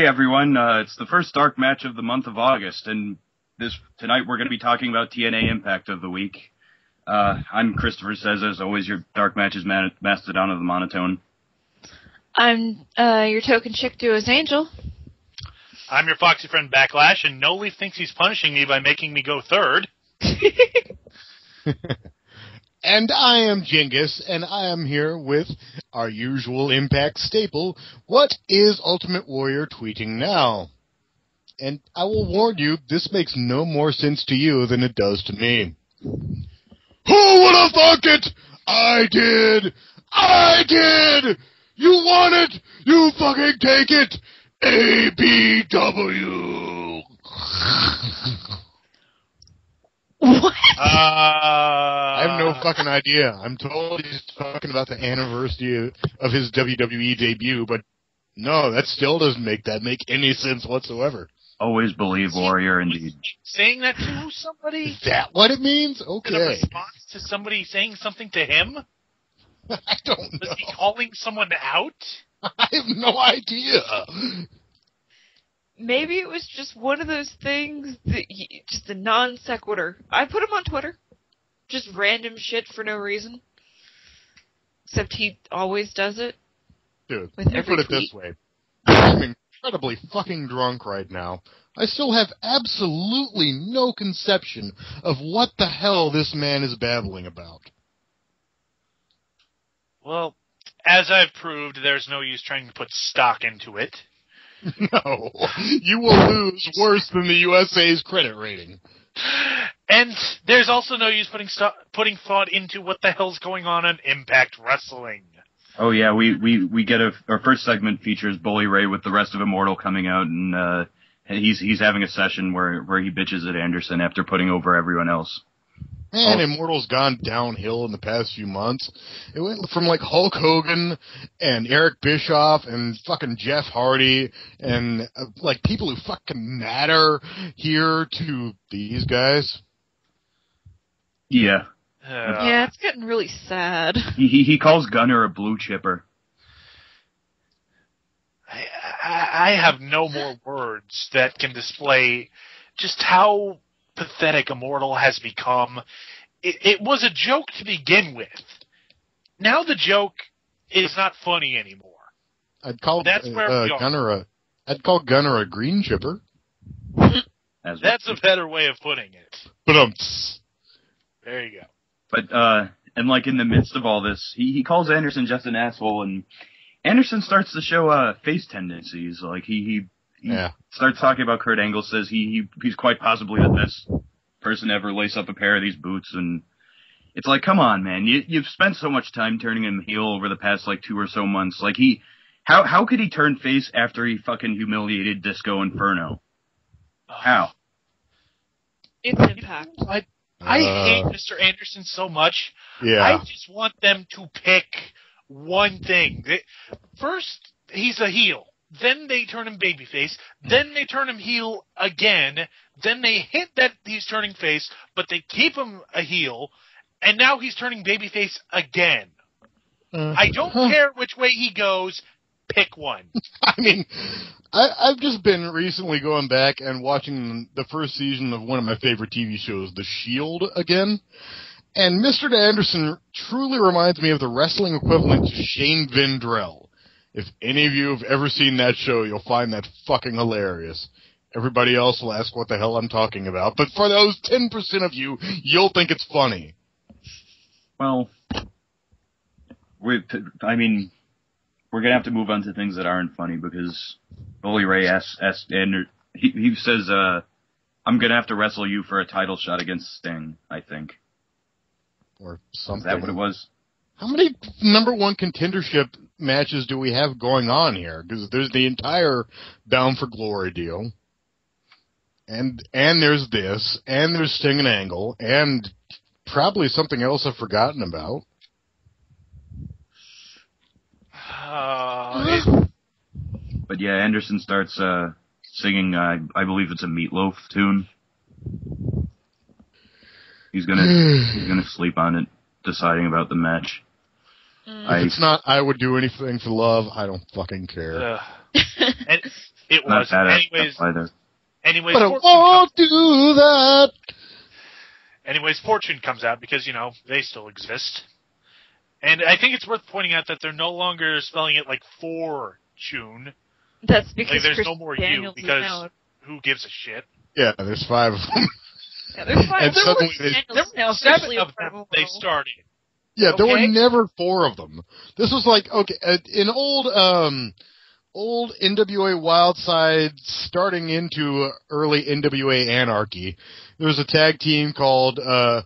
everyone. It's the first Dark Match of the month of August, and tonight we're going to be talking about TNA Impact of the week. I'm Christopher Says, as always, your Dark Match's Mastodon of the Monotone. I'm your token chick duo's Angel. I'm your foxy friend Backlash, and No Leaf thinks he's punishing me by making me go third. And I am Jingus, and I am here with our usual Impact staple. What is Ultimate Warrior tweeting now? And I will warn you, this makes no more sense to you than it does to me. Who would have thought it? I did! I did! You want it? You fucking take it! ABW! What? I have no fucking idea. I'm told he's talking about the anniversary of his WWE debut, but no, that still doesn't make any sense whatsoever. Always believe Warrior, indeed. Saying that to somebody? Is that what it means? Okay. In a response to somebody saying something to him? I don't know. Was he calling someone out? I have no idea. Maybe it was just one of those things, just a non sequitur. I put him on Twitter. Just random shit for no reason. Except he always does it. Dude, with every put it tweet. this way. I'm incredibly fucking drunk right now. I still have absolutely no conception of what the hell this man is babbling about. Well, as I've proved, there's no use trying to put stock into it. No, you will lose worse than the USA's credit rating. And there's also no use putting thought into what the hell's going on Impact Wrestling. Oh yeah, we get our first segment features Bully Ray with the rest of Immortal coming out, and he's having a session where he bitches at Anderson after putting over everyone else. Man, Immortal's gone downhill in the past few months. It went from like Hulk Hogan and Eric Bischoff and fucking Jeff Hardy and like people who fucking matter here to these guys. Yeah. Yeah, it's getting really sad. He calls Gunner a blue chipper. I have no more words that can display just how pathetic Immortal has become. It was a joke to begin with. Now the joke is not funny anymore. I'd call That's where we are. I'd call Gunner a green chipper. That's a better way of putting it. But there you go. But and like in the midst of all this, he calls Anderson just an asshole, and Anderson starts to show face tendencies. Like he starts talking about Kurt Angle, says he's quite possibly the best person to ever lace up a pair of these boots, and it's like, come on, man, you've spent so much time turning him heel over the past like 2 or so months. Like how could he turn face after he fucking humiliated Disco Inferno? How? It's Impact. I hate Mr. Anderson so much. Yeah. I just want them to pick one thing. First, he's a heel. Then they turn him babyface. Then they turn him heel again. Then they hint that he's turning face, but they keep him a heel. And now he's turning babyface again. I don't care which way he goes. Pick one. I mean, I've just been recently going back and watching the first season of one of my favorite TV shows, The Shield, again. And Mr. Anderson truly reminds me of the wrestling equivalent to Shane Vendrell. If any of you have ever seen that show, you'll find that fucking hilarious. Everybody else will ask what the hell I'm talking about. But for those 10% of you, you'll think it's funny. Well, we're going to have to move on to things that aren't funny, because Bully Ray asks he says, I'm going to have to wrestle you for a title shot against Sting, I think. Or something. Is that what it was? How many number one contendership matches do we have going on here? Because there's the entire Bound for Glory deal. And there's this, and there's Sting and Angle, and probably something else I've forgotten about. But yeah, Anderson starts singing, I believe it's a Meatloaf tune. He's gonna sleep on it, deciding about the match. If it's not I Would Do Anything for Love, I don't fucking care. It was. Anyways, but it won't do that. Anyways, Fortune comes out because, they still exist. And I think it's worth pointing out that they're no longer spelling it like Fortune. That's because there's Chris no more Daniels U, because now. who gives a shit? Yeah, there's 5 of them. Yeah, there's 5. And suddenly There were 7 of them they started. Yeah, there were Okay. never 4 of them. This was like, okay, in old NWA Wildside, starting into early NWA Anarchy, there was a tag team called the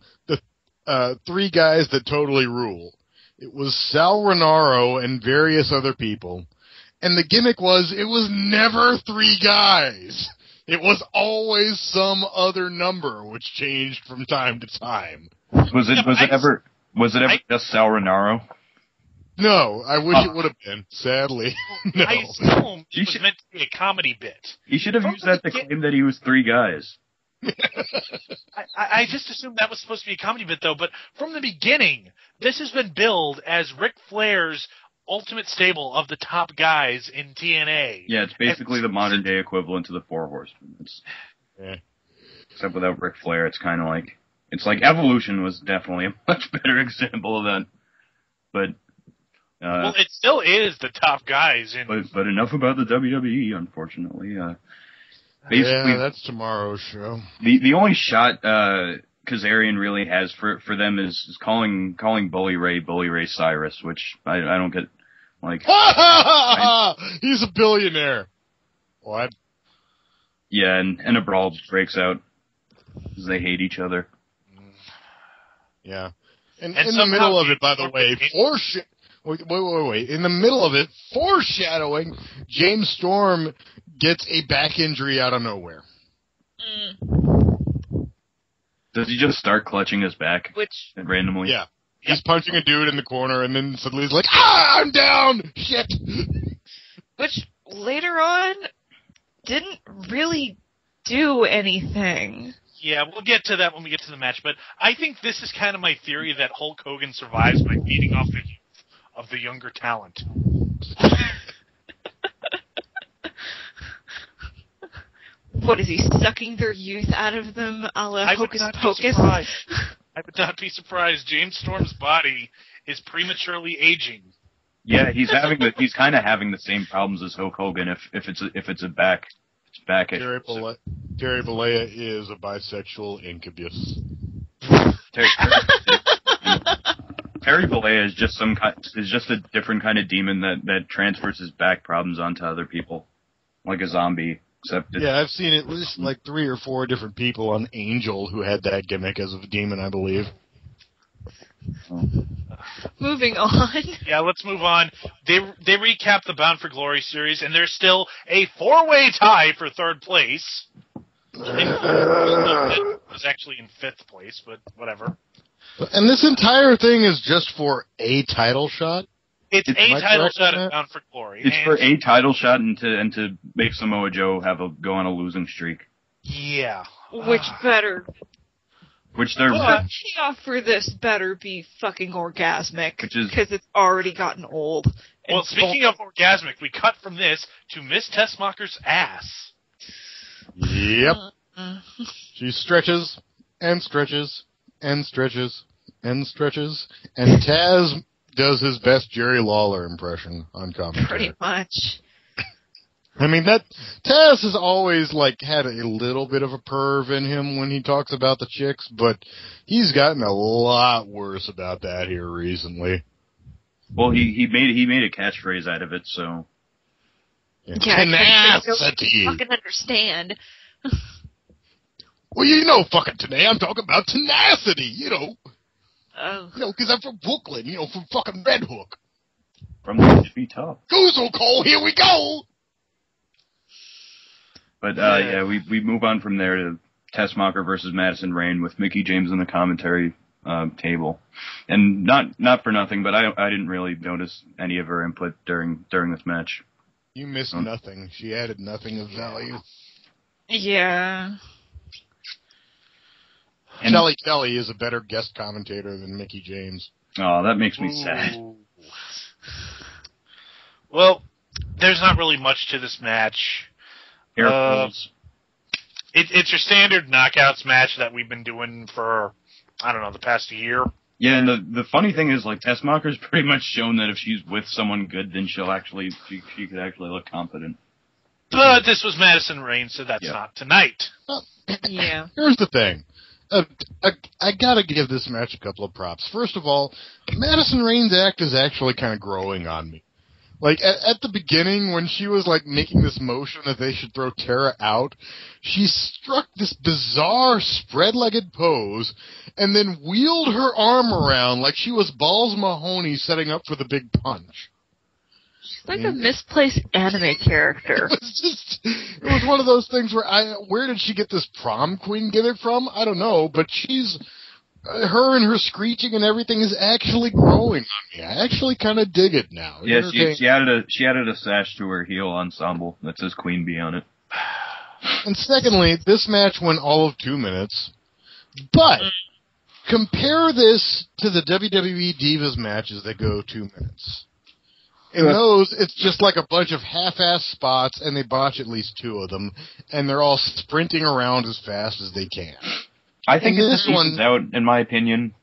3 Guys That Totally Rule. It was Sal Renaro and various other people. And the gimmick was, it was never 3 guys. It was always some other number, which changed from time to time. Was it ever just Sal Renaro? No, I wish it would have been. Sadly, no. I assume it was meant to be a comedy bit. He should have used that to claim that he was 3 guys. I just assumed that was supposed to be a comedy bit, though. But from the beginning, this has been billed as Ric Flair's ultimate stable of the top guys in TNA. Yeah, it's basically the modern day equivalent to the 4 Horsemen. Except without Ric Flair, it's kind of like Evolution was definitely a much better example of that. But well, it still is the top guys in. But enough about the WWE, unfortunately. Basically, yeah, that's tomorrow's show. The only shot Kazarian really has for them is calling Bully Ray Cyrus, which I don't get. Like, he's a billionaire. What? Yeah, and a brawl breaks out because they hate each other. Yeah, and in the middle of it, by the way, wait. In the middle of it, foreshadowing, James Storm gets a back injury out of nowhere. Does he just start clutching his back randomly? Yeah. He's punching a dude in the corner, and then suddenly he's like, I'm down! Shit! Which, later on, didn't really do anything. Yeah, we'll get to that when we get to the match, but I think this is kind of my theory that Hulk Hogan survives by beating off the youth of the younger talent. What, is he sucking their youth out of them a la Hocus Pocus? I would not be surprised. James Storm's body is prematurely aging. Yeah, he's kind of having the same problems as Hulk Hogan if it's a back issue. Terry Bollea is a bisexual incubus. Terry Bollea is just a different kind of demon that transfers his back problems onto other people, like a zombie. Yeah, I've seen at least like 3 or 4 different people on Angel who had that gimmick as a demon, I believe. Moving on. Yeah, let's move on. They recap the Bound for Glory series, and there's still a 4-way tie for 3rd place. It was actually in 5th place, but whatever. And this entire thing is just for a title shot? It's a title shot at Bound for Glory. It's for a title shot and to make Samoa Joe go on a losing streak. Yeah. Which they're... The payoff for this better be fucking orgasmic, because it's already gotten old. Well, speaking of orgasmic, we cut from this to Miss Tessmacher's ass. Yep. She stretches, and stretches, and stretches, and stretches, and Taz does his best Jerry Lawler impression on commentary. Pretty much. I mean, that Taz has always had a little bit of a perv in him when he talks about the chicks, but he's gotten a lot worse about that here recently. Well, he made a catchphrase out of it, so. Yeah, tenacity. I fucking understand. Well, fucking today I'm talking about tenacity, Oh. Because I'm from Brooklyn, from fucking Red Hook. From the be tough. Goozle Cole, here we go! But, we move on from there to Tessmacher versus Madison Rayne with Mickie James in the commentary table. And not for nothing, but I didn't really notice any of her input during this match. You missed nothing. She added nothing of value. Yeah. Shelly Kelly is a better guest commentator than Mickie James. Oh, that makes me sad. Well, there's not really much to this match. Air pulls. It's your standard knockouts match that we've been doing for, I don't know, the past year. Yeah, and the funny thing is, like, Tessmacher's pretty much shown that if she's with someone good, then she could actually look competent. But this was Madison Rayne, so that's not tonight. Yeah. Here's the thing. I gotta give this match a couple of props. First of all, Madison Rayne's act is actually kind of growing on me. Like, at the beginning, when she was, like, making this motion that they should throw Tara out, she struck this bizarre spread-legged pose and then wheeled her arm around like she was Balls Mahoney setting up for the big punch. She's like a misplaced anime character. It was one of those things where did she get this prom queen gimmick from? I don't know, but her and her screeching and everything is actually growing on me. I actually kind of dig it now. Yeah, she added a sash to her heel ensemble that says Queen Bee on it. And secondly, this match went all of 2 minutes, but compare this to the WWE Divas matches that go 2 minutes. In those, it's just like a bunch of half-ass spots, and they botch at least 2 of them, and they're all sprinting around as fast as they can. I think this one's out, in my opinion.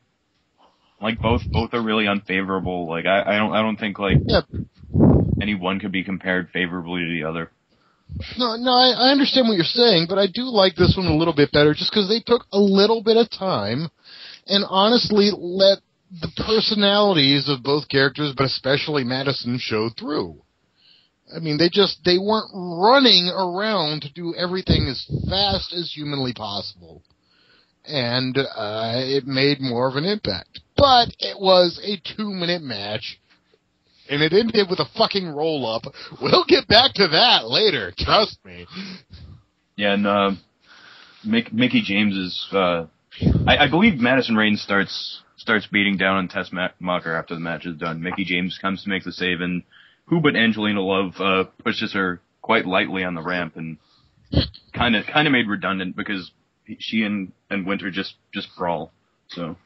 Like, both are really unfavorable. Like, I don't think, like, any one could be compared favorably to the other. No, I understand what you're saying, but I do like this one a little bit better just because they took a little bit of time and honestly let the personalities of both characters, but especially Madison, show through. I mean, they weren't running around to do everything as fast as humanly possible. And it made more of an impact. But it was a 2-minute match, and it ended with a fucking roll-up. We'll get back to that later, trust me. Yeah, and Mickie James is... I believe Madison Rayne starts beating down on Tessmacher after the match is done. Mickie James comes to make the save, and who but Angelina Love pushes her quite lightly on the ramp, and kind of made redundant because she and Winter just brawl. So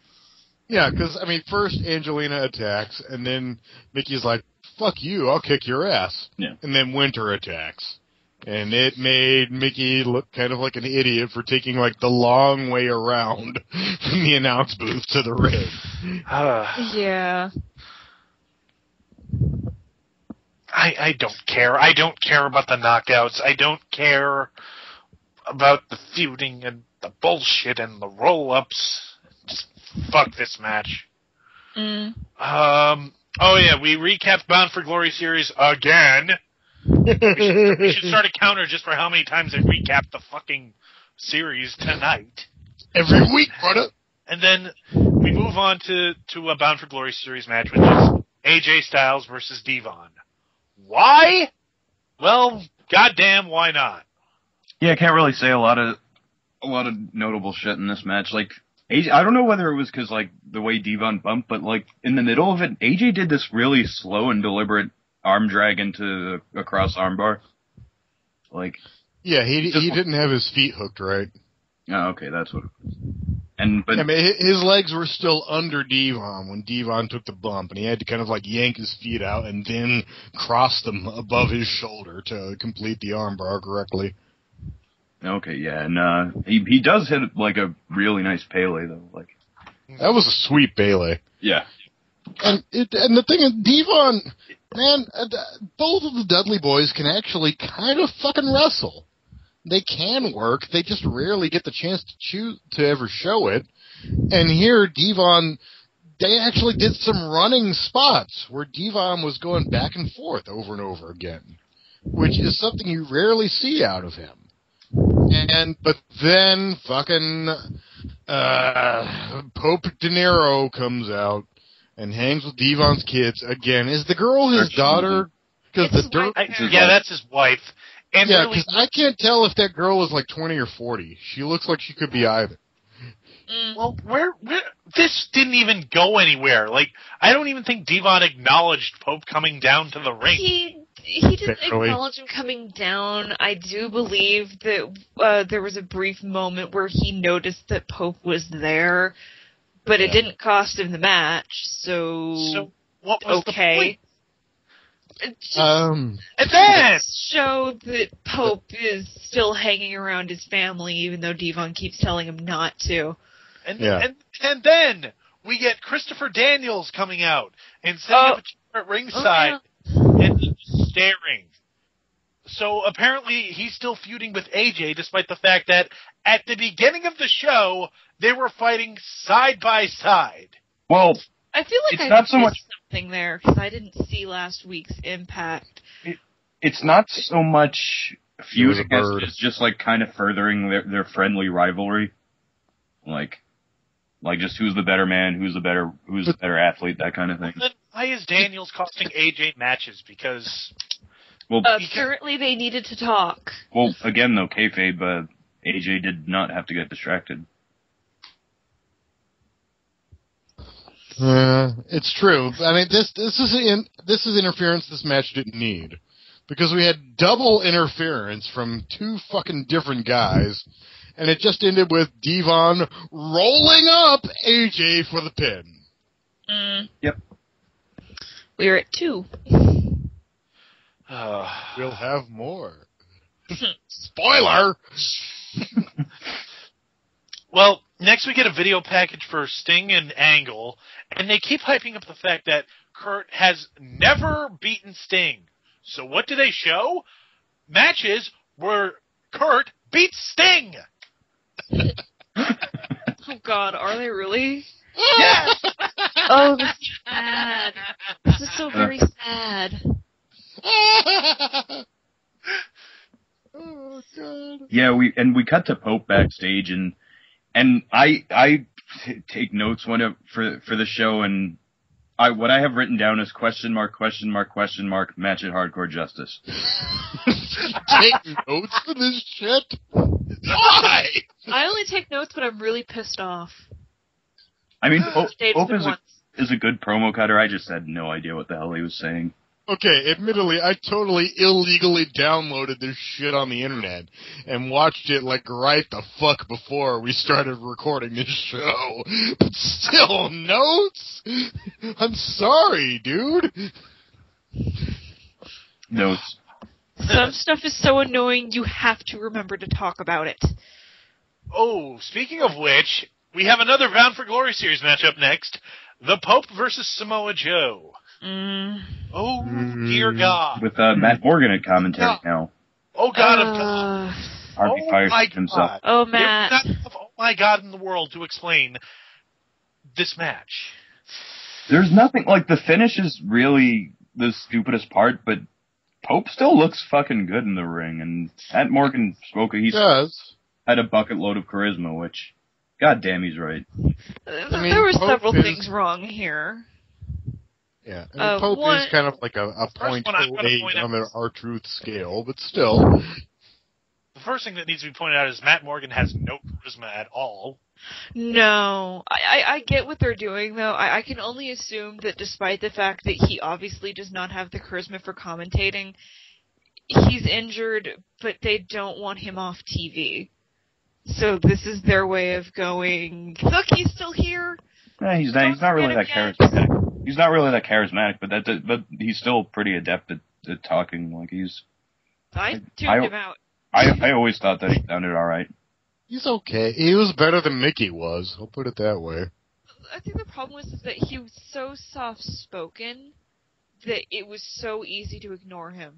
yeah, because I mean, first Angelina attacks, and then Mickey's like, "Fuck you, I'll kick your ass." Yeah, and then Winter attacks, and it made Mickie look kind of like an idiot for taking like the long way around from the announce booth to the ring. Yeah. I don't care. I don't care about the knockouts. I don't care about the feuding and the bullshit and the roll-ups. Just fuck this match. Oh yeah, we recapped Bound for Glory series again. we should start a counter just for how many times they recapped the fucking series tonight. Every week, brother. And then we move on to a Bound for Glory series match, which is AJ Styles versus Devon. Why? Well, goddamn, why not? Yeah, I can't really say a lot of notable shit in this match. Like, AJ, I don't know whether it was because, like, the way Devon bumped, but, like, in the middle of it, AJ did this really slow and deliberate arm drag into a cross armbar. Like, yeah, he didn't have his feet hooked right. Oh, okay, that's what it was. But I mean, his legs were still under Devon when Devon took the bump, and he had to kind of like yank his feet out and then cross them above his shoulder to complete the armbar correctly. Okay, yeah, and he does hit like a really nice Pele though. Like, that was a sweet Pele. Yeah. And the thing is, Devon, man, both of the Dudley boys can actually kind of fucking wrestle. They can work. They just rarely get the chance to ever show it. And here, Devon, they actually did some running spots where Devon was going back and forth over and over again, which is something you rarely see out of him. But then fucking Pope De Niro comes out and hangs with Devon's kids again. Is the girl his daughter? Because yeah, that's his wife. And yeah, because I can't tell if that girl is like 20 or 40. She looks like she could be either. Well, where this didn't even go anywhere. Like, I don't even think Devon acknowledged Pope coming down to the ring. He didn't acknowledge him coming down. I do believe that there was a brief moment where he noticed that Pope was there, but it didn't cost him the match. So what was the point? And then show that Pope is still hanging around his family, even though Devon keeps telling him not to. And then we get Christopher Daniels coming out and setting up a chair at ringside and just staring. So apparently he's still feuding with AJ, despite the fact that at the beginning of the show they were fighting side by side. Well, I feel like I missed something there because I didn't see last week's Impact. It's not so much feuding as it's just like kind of furthering their friendly rivalry, like just who's the better man, who's the better athlete, that kind of thing. Then why is Daniels costing AJ matches? Because apparently they needed to talk. Well, again though, kayfabe, AJ did not have to get distracted. It's true. I mean, this is interference this match didn't need, because we had double interference from two fucking different guys, and it just ended with Devon rolling up AJ for the pin. Yep. We're at 2. We'll have more. Spoiler! Well, next we get a video package for Sting and Angle, and they keep hyping up the fact that Kurt has never beaten Sting. So what do they show? Matches where Kurt beats Sting! Oh God, are they really? Yes! Oh, this is sad. This is so very sad. Oh God. Yeah, we cut to Pope backstage, and I take notes for the show, and what I have written down is question mark match at Hardcore Justice. Take notes for this shit? Why? I only take notes when I'm really pissed off. I mean, Pope is a good promo cutter. I just had no idea what the hell he was saying. Okay, admittedly, I totally illegally downloaded this shit on the internet and watched it like right the fuck before we started recording this show. But still, notes? I'm sorry, dude. Notes. Some stuff is so annoying you have to remember to talk about it. Oh, speaking of which, we have another Bound for Glory series matchup next. The Pope versus Samoa Joe. Oh, dear God. With Matt Morgan at commentary now. Oh, God, I'm done. Harvey fired himself. Oh, Matt. There's not enough, oh, my God, in the world to explain this match. There's nothing, like, the finish is really the stupidest part, but Pope still looks fucking good in the ring, and Matt Morgan had a bucket load of charisma, which, god damn, he's right. There were several things wrong here. Yeah, I mean, Pope is kind of like a 0.08 on the R-Truth scale, but still. The first thing that needs to be pointed out is Matt Morgan has no charisma at all. No. I get what they're doing, though. I can only assume that despite the fact that he obviously does not have the charisma for commentating, he's injured, but they don't want him off TV. So this is their way of going, look, he's still here. Yeah, he's not really that charismatic. He's not really that charismatic, but he's still pretty adept at talking. Like I tuned him out. I always thought that he sounded all right. He's okay. He was better than Mickey was. I'll put it that way. I think the problem was that he was so soft-spoken that it was so easy to ignore him.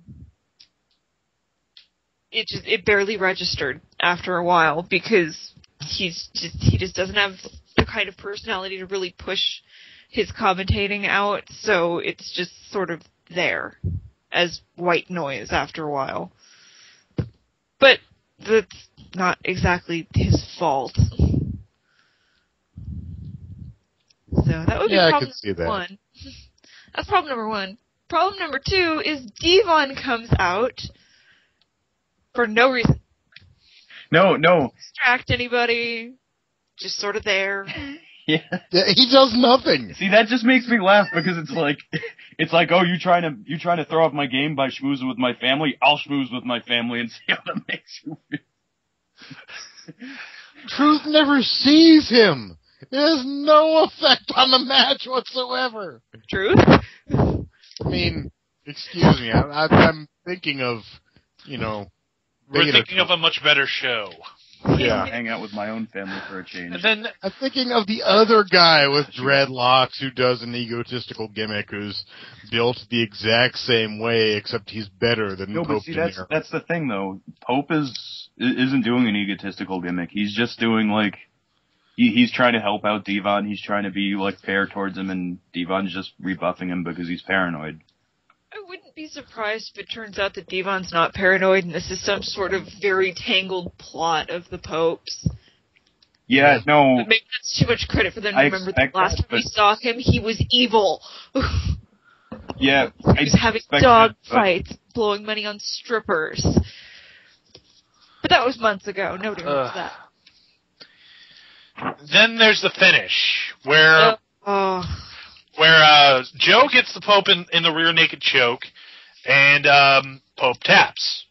It barely registered after a while because he just doesn't have the kind of personality to really push his commentating out, so it's just sort of there as white noise after a while. But that's not exactly his fault. So that would be problem I could see that. one. That's problem number one. Problem number 2 is Devon comes out for no reason. No. Distract anybody. Just sort of there. Yeah. He does nothing. See, that just makes me laugh because it's like, oh, you trying to throw off my game by schmoozing with my family? I'll schmooze with my family and see how that makes you feel. Truth never sees him. It has no effect on the match whatsoever. Truth? I mean, Excuse me, I'm thinking of, We're thinking of a much better show. Yeah. Hang out with my own family for a change. And then I'm thinking of the other guy with dreadlocks who does an egotistical gimmick who's built the exact same way, except he's better than Pope. But see, that's the thing though. Pope isn't doing an egotistical gimmick. He's just doing like he's trying to help out Devon. He's trying to be like fair towards him, and Devon's just rebuffing him because he's paranoid. I wouldn't be surprised if it turns out that Devon's not paranoid and this is some sort of very tangled plot of the Pope's. Yeah, no. But maybe that's too much credit for them to remember the last time we saw him, he was evil. Yeah. He was having dog fights, blowing money on strippers. But that was months ago. Nobody remembers that. Then there's the finish, where Joe gets the Pope in the rear naked choke, and Pope taps.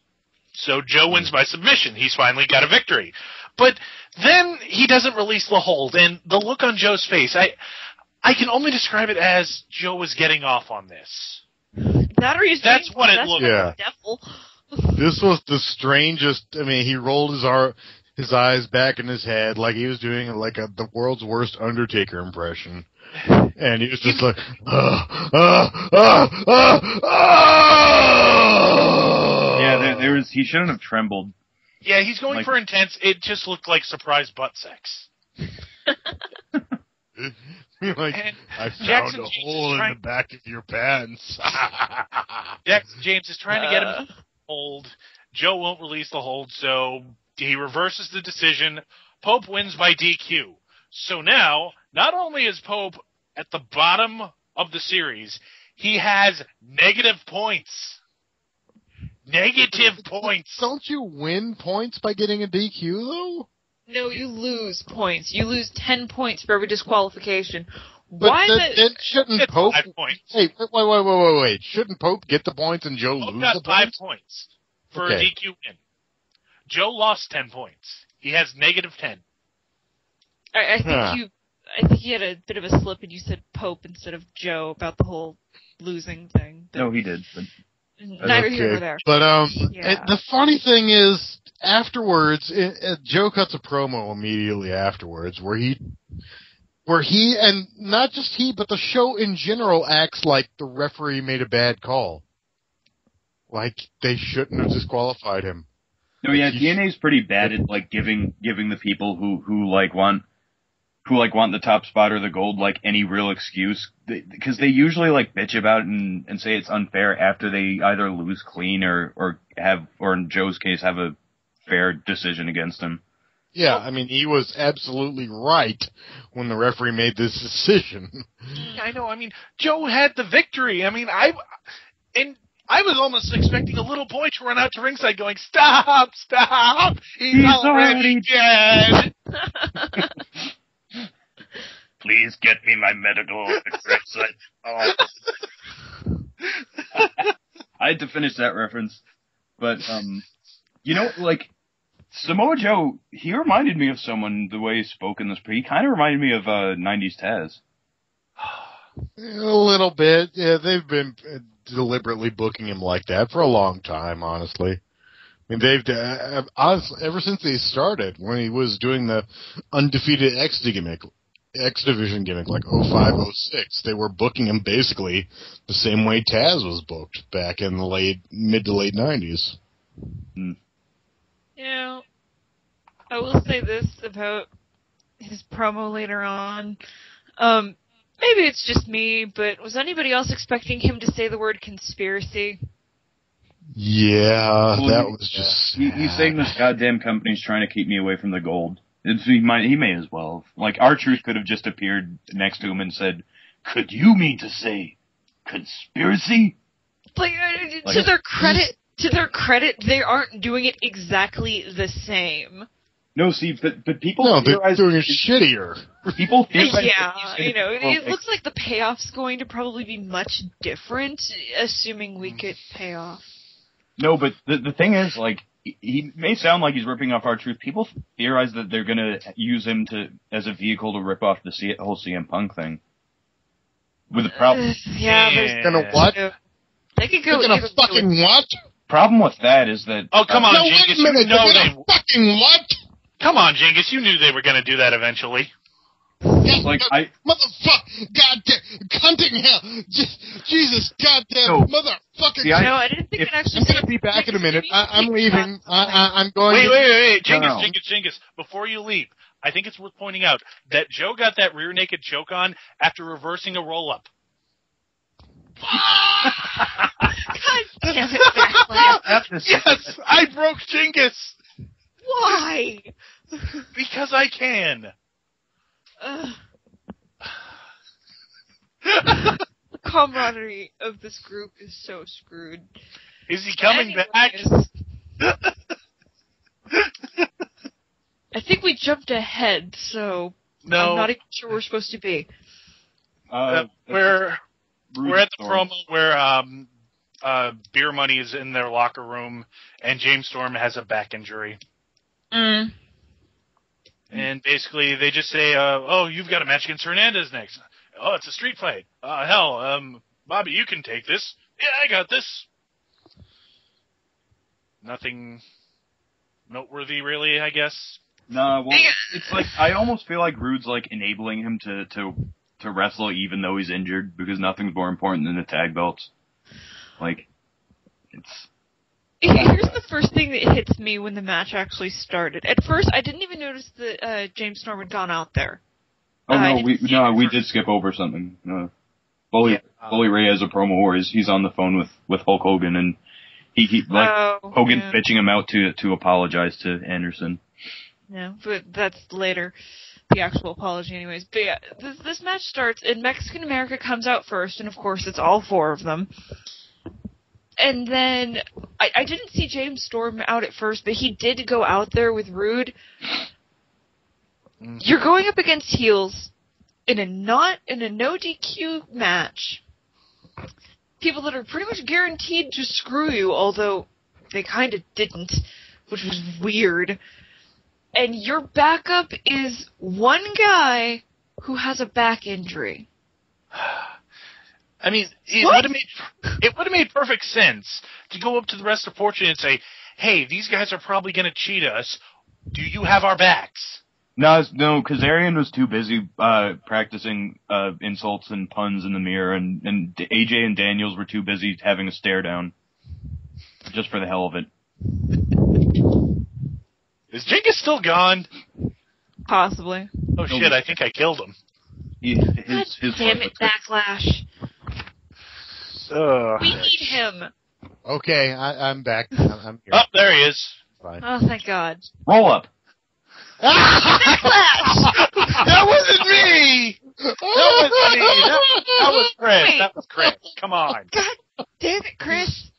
So Joe wins by submission. He's finally got a victory. But then he doesn't release the hold, and the look on Joe's face, I can only describe it as Joe was getting off on this. That's what it looked like. Devil. This was the strangest. I mean, he rolled his eyes back in his head like he was doing like the world's worst Undertaker impression. And he was just like, Yeah, he shouldn't have trembled. Yeah, he's going for intense. It just looked like surprise butt sex. I found a hole in the back of your pants. Jackson James is trying to get him to hold. Joe won't release the hold, so he reverses the decision. Pope wins by DQ. So now, not only is Pope at the bottom of the series, he has negative points. Negative points. Don't you win points by getting a DQ, though? No, you lose points. You lose 10 points for every disqualification. But then shouldn't Pope... 5 points. Hey, wait. Shouldn't Pope get the points and Joe Pope lose got the 5 points? points for a DQ win. Joe lost 10 points. He has negative 10. I think you had a bit of a slip and you said Pope instead of Joe about the whole losing thing. No, he did. But... Neither here nor there. But the funny thing is, afterwards, Joe cuts a promo immediately afterwards where he, and not just he, but the show in general acts like the referee made a bad call. Like they shouldn't have disqualified him. No, yeah, TNA's pretty bad at like giving the people who want the top spot or the gold like any real excuse, because they usually like bitch about it and say it's unfair after they either lose clean or in Joe's case have a fair decision against him. Yeah, I mean he was absolutely right when the referee made this decision. I know. I mean Joe had the victory. I mean I was almost expecting a little boy to run out to ringside going, "Stop! He's already dead." Please get me my medical address. I had to finish that reference. But, Samoa Joe, he reminded me of someone, the way he spoke in this, he kind of reminded me of 90s Taz. A little bit. Yeah, they've been deliberately booking him like that for a long time, honestly. I mean, ever since they started, when he was doing the undefeated X Division gimmick, like 05-06, they were booking him basically the same way Taz was booked back in the mid to late 90s. Yeah, I will say this about his promo later on. Maybe it's just me, but was anybody else expecting him to say the word conspiracy? Yeah, that was just... He's saying this goddamn company's trying to keep me away from the gold. He may as well. Like, R-Truth could have just appeared next to him and said, "Could you mean to say conspiracy?" To their credit, they aren't doing it exactly the same. No, see, but people... No, they're doing it shittier. People theorize... Yeah, it looks like the payoff's going to probably be much different, assuming we get payoff. No, but the thing is, like, he may sound like he's ripping off R-Truth. People theorize that they're going to use him as a vehicle to rip off the whole CM Punk thing. With the problem. Yeah, there's gonna what? They could go They're gonna fucking what? Problem with that is that... Oh, come on, no, Jingus. wait a minute. You know They're gonna fucking what? Come on, Jingus. You knew they were going to do that eventually. Yeah, Like, motherfucker, goddamn, cunting hell, Jesus, goddamn, motherfucker. I didn't think it actually. I'm gonna be back in a minute. I'm leaving. I'm going. Wait, Jingus, No. Jingus. Before you leave, I think it's worth pointing out that Joe got that rear naked choke on after reversing a roll up. God damn it, Backlash. Yes, I broke Jingus Why? because I can. The camaraderie of this group is so screwed. Is he coming back? I think we jumped ahead, so No. I'm not even sure where we're supposed to be. We're at the promo where Beer Money is in their locker room and James Storm has a back injury. And basically they just say, oh, you've got a match against Hernandez next. Oh, it's a street fight. Hell, Bobby, you can take this. Yeah, I got this. Nothing noteworthy, really, I guess. No, well, it's like, I almost feel like Rude's like enabling him to wrestle even though he's injured, because nothing's more important than the tag belts. Like, it's... Here's the first thing that hits me when the match actually started. At first, I didn't even notice that James Storm had gone out there. Oh, we did skip over something. Bully Ray has a promo where he's on the phone with Hulk Hogan, and Hogan's pitching him out to apologize to Anderson. Yeah, but that's later. The actual apology anyways. But yeah, this match starts, and Mexican America comes out first, and of course it's all four of them. And then, I didn't see James Storm out at first, but he did go out there with Rude. You're going up against heels in a no DQ match. People that are pretty much guaranteed to screw you, although they kind of didn't, which was weird. And your backup is one guy who has a back injury. I mean, it would have made perfect sense to go up to the rest of Fortune and say, hey, these guys are probably going to cheat us. Do you have our backs? No, Kazarian was too busy practicing insults and puns in the mirror, and AJ and Daniels were too busy having a stare down. Just for the hell of it. Is Jingus still gone? Possibly. Oh shit, I think I killed him. God damn it, Backlash. We need him. Okay, I'm back. I'm here. Oh, there he is. Fine. Oh, thank God. Roll up. Backlash! That wasn't me! That was Chris. Wait. That was Chris. Come on. God damn it, Chris.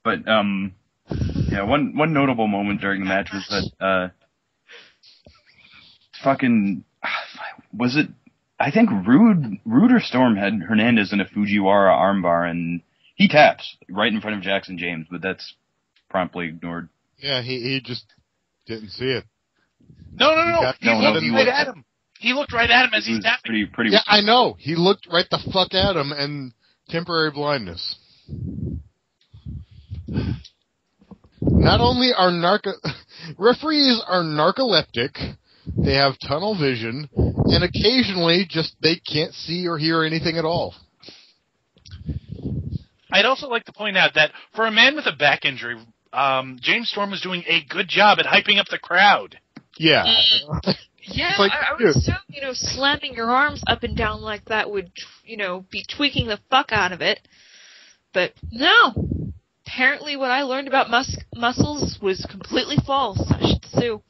But, yeah, one notable moment during the match was that, was it, I think Rude or Storm had Hernandez in a Fujiwara armbar, and he taps right in front of Jackson James, but that's promptly ignored. Yeah, he just didn't see it. No. He looked right at him. He looked right at him as he's tapping. Pretty. Yeah, I know. He looked right the fuck at him, and temporary blindness. Not only are referees are narcoleptic, they have tunnel vision, and occasionally just they can't see or hear anything at all. I'd also like to point out that for a man with a back injury, James Storm was doing a good job at hyping up the crowd. Yeah. Yeah, like, I would assume, slamming your arms up and down like that would, be tweaking the fuck out of it. But no. Apparently what I learned about muscles was completely false. I should sue.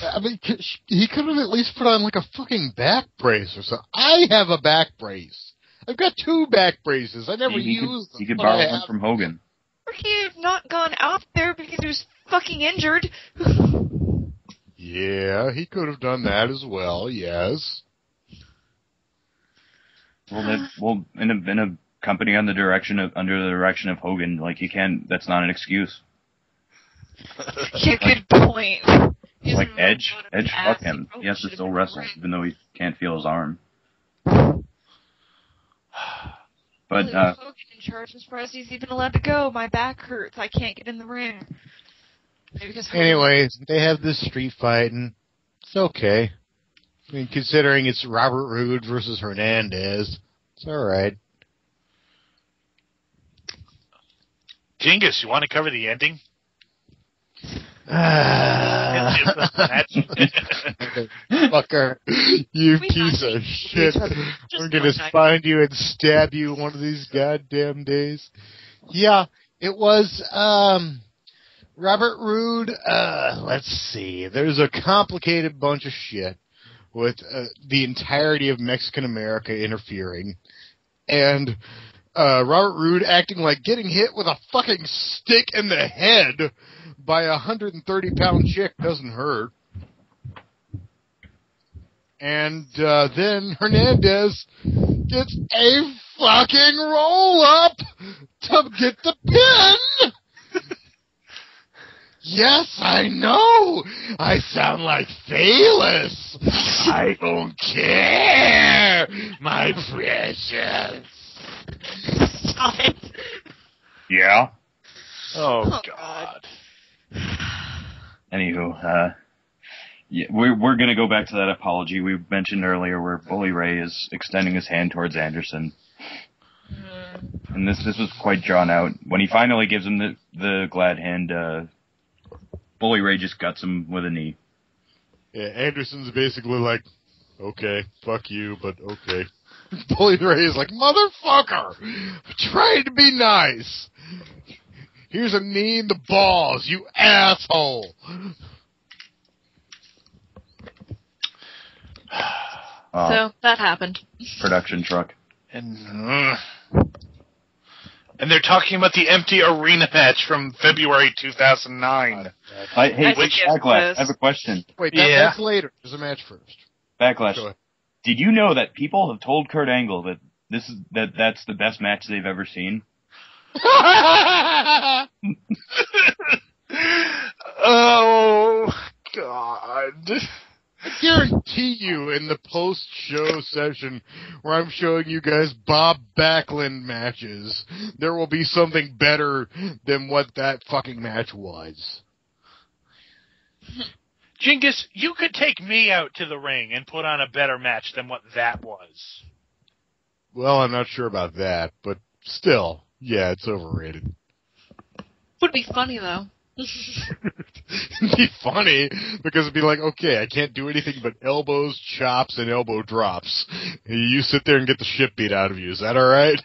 I mean, he could have at least put on like a fucking back brace or something. I have a back brace. I've got 2 back braces. I never used them. He could borrow one from Hogan. Or he had not gone out there because he was fucking injured. Yeah, he could have done that as well, yes. Well, in a company under the direction of Hogan, like, you can't, that's not an excuse. Yeah, good point. Like Edge, fuck him. He has to still wrestle, even though he can't feel his arm. But, Hogan in charge. I'm surprised he's even allowed to go. My back hurts. I can't get in the ring. Anyways, they have this street fight, and it's okay. I mean, considering it's Robert Roode versus Hernandez, it's alright. Jingus, you want to cover the ending? Fucker, you piece of shit. I'm gonna find you and stab you one of these goddamn days. Yeah, it was, Robert Roode, let's see. There's a complicated bunch of shit with the entirety of Mexican America interfering. And Robert Roode acting like getting hit with a fucking stick in the head by a 130-pound chick doesn't hurt. And then Hernandez gets a fucking roll-up to get the pin! Yes, I know! I sound like Phaelus! I don't care, my precious! Stop it! Yeah? Oh, God. Anywho, yeah, we're gonna go back to that apology we mentioned earlier where Bully Ray is extending his hand towards Anderson. And this was quite drawn out. When he finally gives him the glad hand, Bully Ray just guts him with a knee. Yeah, Anderson's basically like, okay, fuck you, but okay. Bully Ray is like, motherfucker! Trying to be nice! Here's a knee in the balls, you asshole! So, that happened. Production truck. And they're talking about the empty arena match from February 2009. Hey, Backlash, I have a question. Wait, that's later. There's a match first. Backlash. Did you know that people have told Kurt Angle that that's the best match they've ever seen? Oh, God. I guarantee you in the post-show session where I'm showing you guys Bob Backlund matches, there will be something better than what that fucking match was. Jingus, you could take me out to the ring and put on a better match than what that was. Well, I'm not sure about that, but still, yeah, it's overrated. Would be funny, though. It'd be funny, because it'd be like, okay, I can't do anything but elbows, chops, and elbow drops. You sit there and get the shit beat out of you. Is that alright?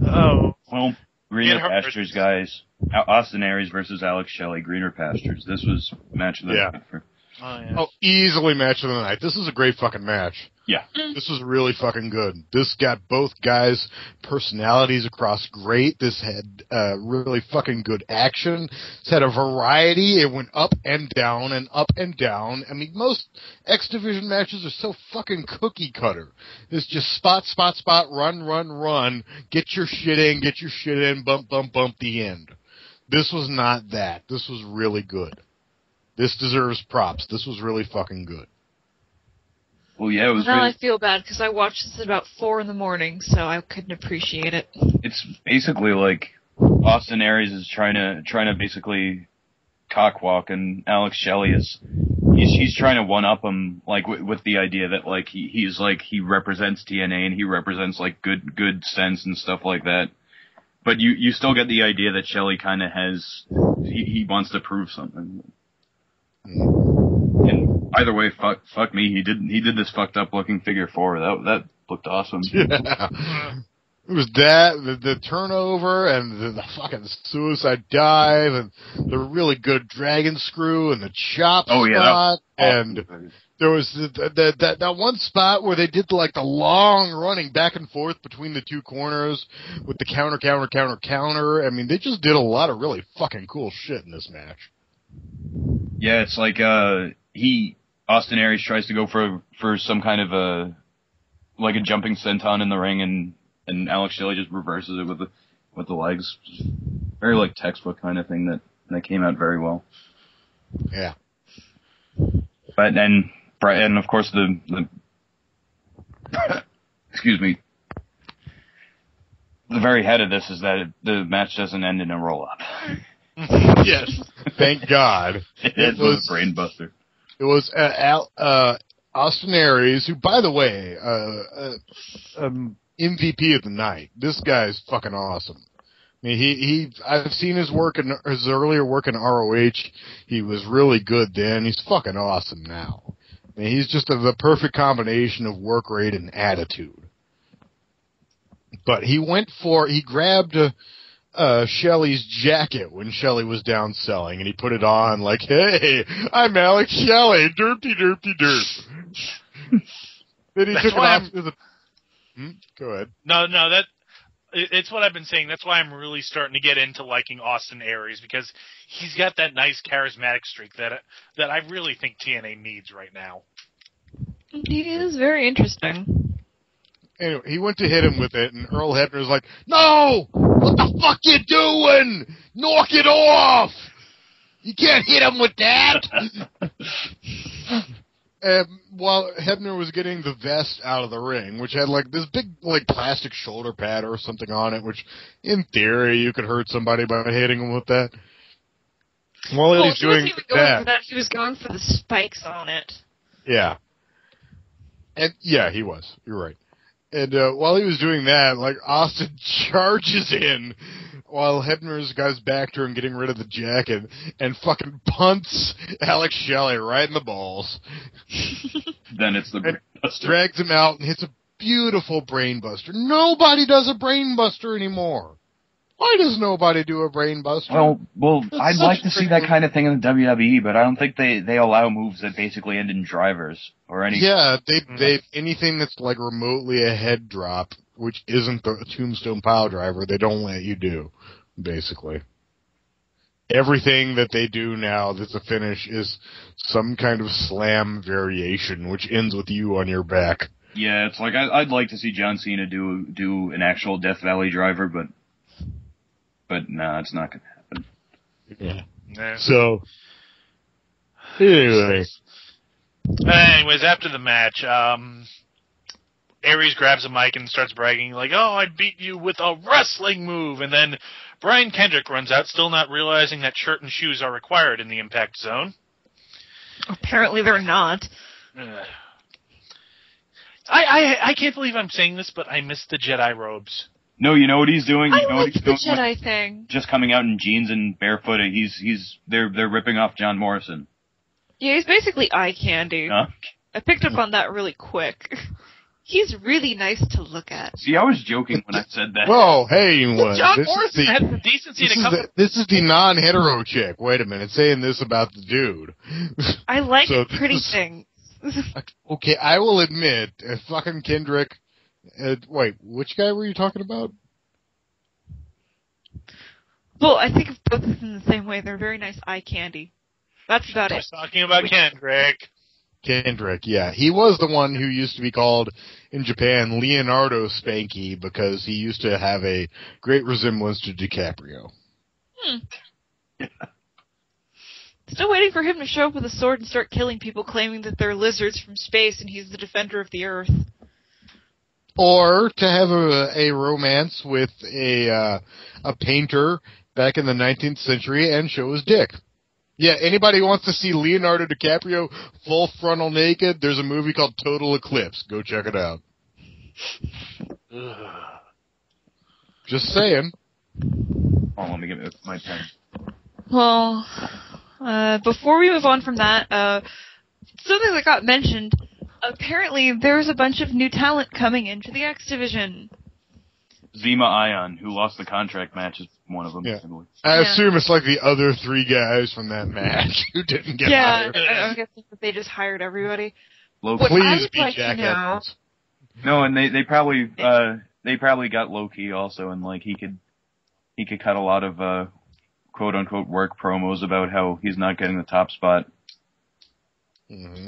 Oh. Well, Greener Pastures, guys. Austin Aries versus Alex Shelley, Greener Pastures. This was match of the night. Oh, easily match of the night. This is a great fucking match. Yeah. This was really fucking good. This got both guys' personalities across great. This had really fucking good action. This had a variety. It went up and down and up and down. I mean, most X Division matches are so fucking cookie cutter. It's just spot, spot, spot, run, run, run. Get your shit in, bump, bump, bump, the end. This was not that. This was really good. This deserves props. This was really fucking good. Well, yeah, it was. Now I feel bad because I watched this at about 4 in.the morning, so I couldn't appreciate it. It's basically like Austin Aries is trying to basically cockwalk, and Alex Shelley he's trying to one up him, like with the idea that like he's like he represents TNA and he represents like good sense and stuff like that. But you still get the idea that Shelley kind of he wants to prove something. And either way, fuck me, he did this fucked up looking figure 4. That looked awesome. Yeah. It was that, the turnover, and the fucking suicide dive, and the really good dragon screw, and the chop spot, and there was that one spot where they did like the long running back and forth between the two corners with the counter. I mean, they just did a lot of really fucking cool shit in this match. Yeah, it's like Austin Aries tries to go for some kind of a jumping senton in the ring, and Alex Shelley just reverses it with the legs. Very like textbook kind of thing that came out very well. Yeah. But and of course the excuse me, the very head of this is that the match doesn't end in a roll-up. Yes, thank God. It was a brain buster. It was Austin Aries, who, by the way, MVP of the night. This guy's fucking awesome. I mean, I've seen his earlier work in ROH. He was really good then. He's fucking awesome now. I mean, he's just the perfect combination of work rate and attitude. But he grabbed Shelley's jacket when Shelley was down selling, and he put it on like, "Hey, I'm Alex Shelley, derpy derpy derp." Then he took it off to the... Go ahead. No, it's what I've been saying. That's why I'm really starting to get into liking Austin Aries, because he's got that nice charismatic streak that I really think TNA needs right now. He is very interesting. Anyway, he went to hit him with it, and Earl Hebner was like, "No! What the fuck you doing? Knock it off! You can't hit him with that!" While Hebner was getting the vest out of the ring, which had like this big like plastic shoulder pad or something on it, which in theory you could hurt somebody by hitting him with that. While he's doing that, he was going for the spikes on it. Yeah. And yeah, he was. You're right. And while he was doing that, like, Austin charges in while Hebner's got his back to him getting rid of the jacket and fucking punts Alex Shelley right in the balls. Then it's the brain buster. Drags him out and hits a beautiful brain buster. Nobody does a brain buster anymore. Why does nobody do a brain buster? Well, I'd like to see that kind of thing in the WWE, but I don't think they allow moves that basically end in drivers or anything. Yeah, they anything that's like remotely a head drop, which isn't the tombstone pile driver, they don't let you do, basically. Everything that they do now that's a finish is some kind of slam variation, which ends with you on your back. Yeah, it's like I'd like to see John Cena do an actual Death Valley driver, but no, it's not going to happen. Yeah. So, anyway. Anyways, after the match, Aries grabs a mic and starts bragging like, "Oh, I beat you with a wrestling move." And then Brian Kendrick runs out, still not realizing that shirt and shoes are required in the Impact Zone. Apparently they're not. I can't believe I'm saying this, but I miss the Jedi robes. No, you know what he's doing? I like the Jedi thing. Just coming out in jeans and barefoot. They're ripping off John Morrison. Yeah, he's basically eye candy. Huh? I picked up on that really quick. He's really nice to look at. See, I was joking when I said that. Whoa, hey, John Morrison has the decency to come. This is the non-hetero chick. Wait a minute, saying this about the dude. I like pretty things. Okay, I will admit, fucking Kendrick. Wait, which guy were you talking about? Well, I think of both of them the same way. They're very nice eye candy. That's about it. I was talking about Kendrick. Kendrick, yeah. He was the one who used to be called, in Japan, Leonardo Spanky, because he used to have a great resemblance to DiCaprio. Still waiting for him to show up with a sword and start killing people claiming that they're lizards from space and he's the defender of the Earth. Or to have a romance with a painter back in the 19th century and show his dick. Yeah, anybody who wants to see Leonardo DiCaprio full frontal naked, there's a movie called Total Eclipse. Go check it out. Just saying. Oh, let me get my pen. Well, before we move on from that, something that got mentioned, apparently there's a bunch of new talent coming into the X Division. Zema Ion, who lost the contract match, is one of them. Yeah. I assume it's like the other three guys from that match who didn't get hired. Yeah, I'm guessing that they just hired everybody. Please be Jack Evans. No, and they probably got Low-Key also, and like he could cut a lot of quote unquote work promos about how he's not getting the top spot. Mm-hmm.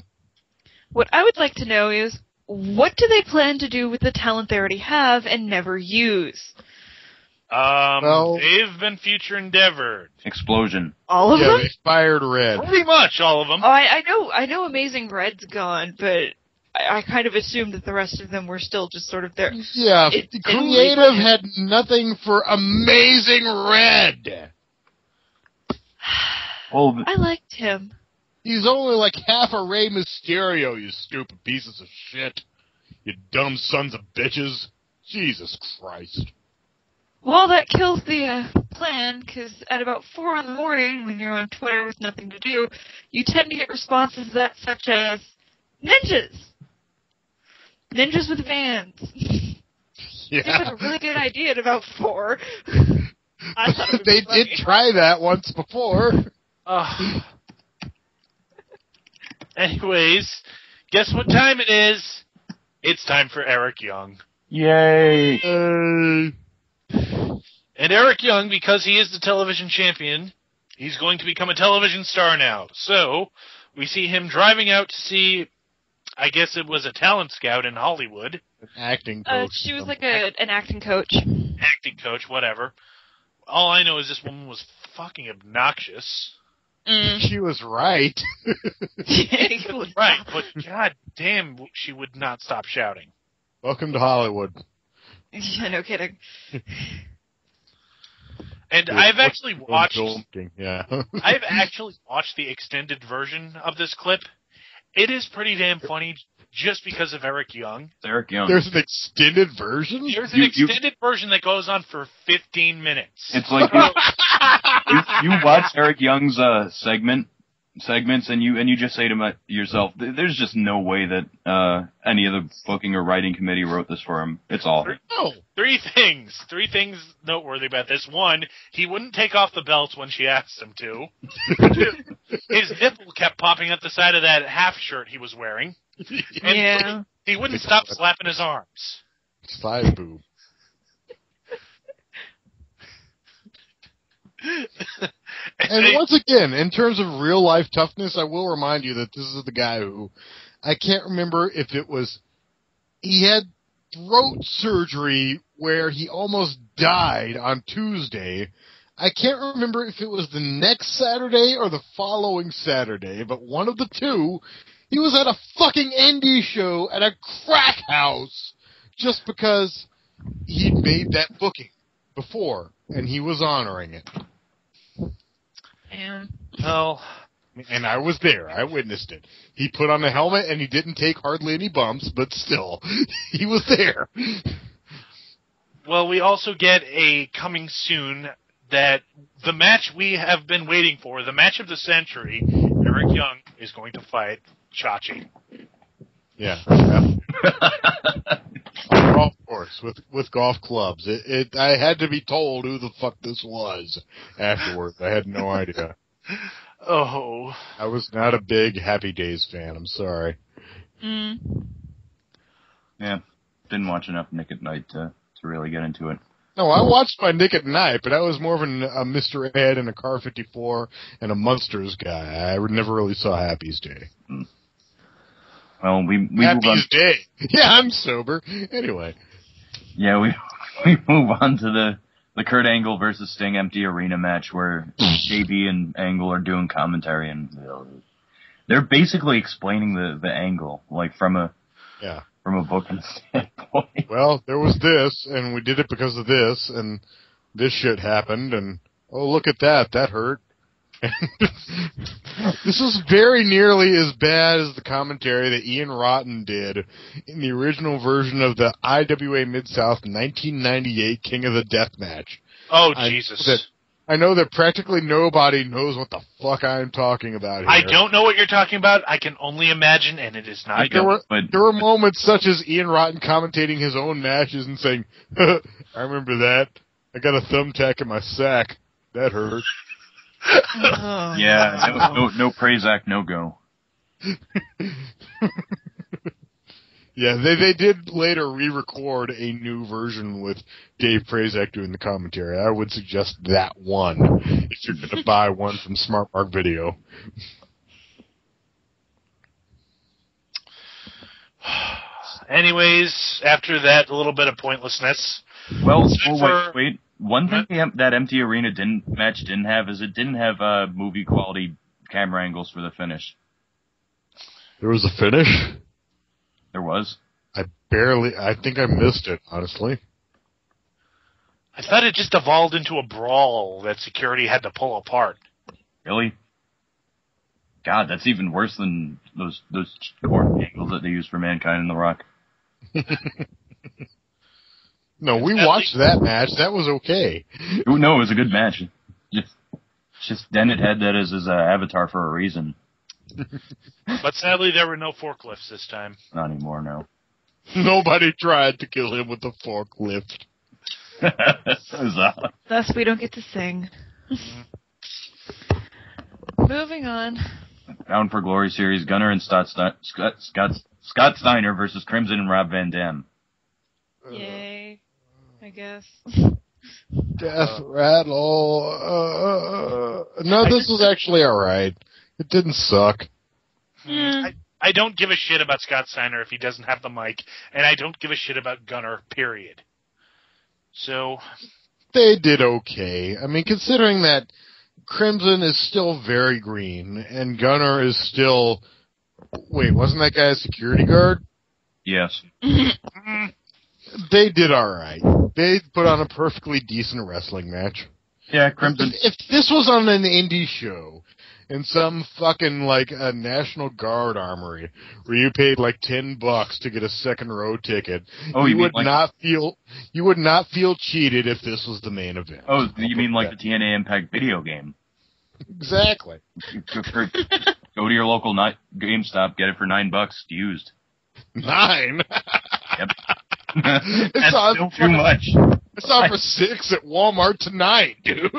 What I would like to know is, what do they plan to do with the talent they already have and never use? They've been future endeavored. Explosion. All of them? Yeah, they fired Red. Pretty much all of them. Oh, I know Amazing Red's gone, but I kind of assumed that the rest of them were still just sort of there. Yeah, creative had nothing for Amazing Red. Well, I liked him. He's only like half a Rey Mysterio, you stupid pieces of shit. You dumb sons of bitches. Jesus Christ. Well, that kills the plan, because at about 4 in the morning, when you're on Twitter with nothing to do, you tend to get responses that such as, ninjas! Ninjas with vans. Yeah. Seems like a really good idea at about 4. I thought it would They be funny. did try that once before. Anyways, guess what time it is? It's time for Eric Young. yay! And Eric Young, because he is the television champion, he's going to become a television star now. So, we see him driving out to see, I guess it was a talent scout in Hollywood. An acting coach. She was like an acting coach. Acting coach, whatever. All I know is this woman was fucking obnoxious. She was right. Right, but god damn, she would not stop shouting. Welcome to Hollywood. Yeah, no kidding. And I've actually watched Yeah. I've actually watched the extended version of this clip. It is pretty damn funny just because of Eric Young. It's Eric Young. There's an extended version? There's an extended version that goes on for 15 minutes. It's like you watch Eric Young's segments and you just say to yourself, there's just no way that any of the booking or writing committee wrote this for him. It's all him. No. Three things noteworthy about this. One, he wouldn't take off the belts when she asked him to. Two, his nipple kept popping up the side of that half shirt he was wearing. And Yeah. he wouldn't stop slapping his arms. Side boob. And once again, in terms of real life toughness, I will remind you that this is the guy who, I can't remember if it was, he had throat surgery where he almost died on Tuesday. I can't remember if it was the next Saturday or the following Saturday, but one of the two, he was at a fucking indie show at a crack house just because he'd made that booking before, and he was honoring it. And Well, And I was there. I witnessed it. He put on a helmet and he didn't take hardly any bumps, but still, he was there. well, we also get a coming soon that the match we have been waiting for, the match of the century, Eric Young is going to fight Chachi. Yeah. On a golf course with golf clubs. I had to be told who the fuck this was afterwards. I had no idea. Oh. I was not a big Happy Days fan. I'm sorry. Yeah, didn't watch enough Nick at Night to really get into it. No, I watched my Nick at Night, but I was more of a Mr. Ed and a Car 54 and a Munsters guy. I never really saw Happy's Day. Well, we move on. Happy's Day. Yeah, I'm sober. Anyway. Yeah, we move on to the Kurt Angle versus Sting empty arena match where JB and Angle are doing commentary, and they're basically explaining the angle, like from a booking standpoint. Well, there was this, and we did it because of this, and this shit happened, and oh, look at that. That hurt. This is very nearly as bad as the commentary that Ian Rotten did in the original version of the IWA Mid-South 1998 King of the Death match. Oh, Jesus. I know that practically nobody knows what the fuck I'm talking about here. I don't know what you're talking about. I can only imagine, and it is not good. There were moments such as Ian Rotten commentating his own matches and saying, I remember that. I got a thumbtack in my sack. That hurt. Yeah, no praise act, no go. Yeah, they did later re-record a new version with Dave Prazak doing the commentary. I would suggest that one if you're going to buy one from Smart Mark Video. Anyways, after that little bit of pointlessness. Well, wait. One thing that empty arena match didn't have is it didn't have movie quality camera angles for the finish. There was a finish? There was? I think I missed it, honestly. I thought it just evolved into a brawl that security had to pull apart. Really? God, that's even worse than those corn angles that they used for Mankind and The Rock. No, we watched that match. That was okay. No, it was a good match. Just Dennett had that as his avatar for a reason. But sadly, there were no forklifts this time. Not anymore, no. Nobody tried to kill him with the forklift. Thus, we don't get to sing. Moving on. Bound for Glory series, Gunner and Scott Steiner versus Crimson and Rob Van Dam. Yay, I guess. Death Rattle. No, this was actually alright. It didn't suck. I don't give a shit about Scott Steiner if he doesn't have the mic, and I don't give a shit about Gunner, period. So... They did okay. I mean, considering that Crimson is still very green, and Gunner is still... Wait, wasn't that guy a security guard? Yes. They did alright. They put on a perfectly decent wrestling match. Yeah, Crimson... If this was on an indie show... in some fucking, like, a National Guard armory, where you paid, like, $10 to get a second row ticket, you would not feel cheated if this was the main event. Oh, you mean like the TNA Impact video game? Exactly. Go to your local GameStop, get it for $9 used. 9? Yep. It's on still too much. It's on for $6 at Walmart tonight, dude.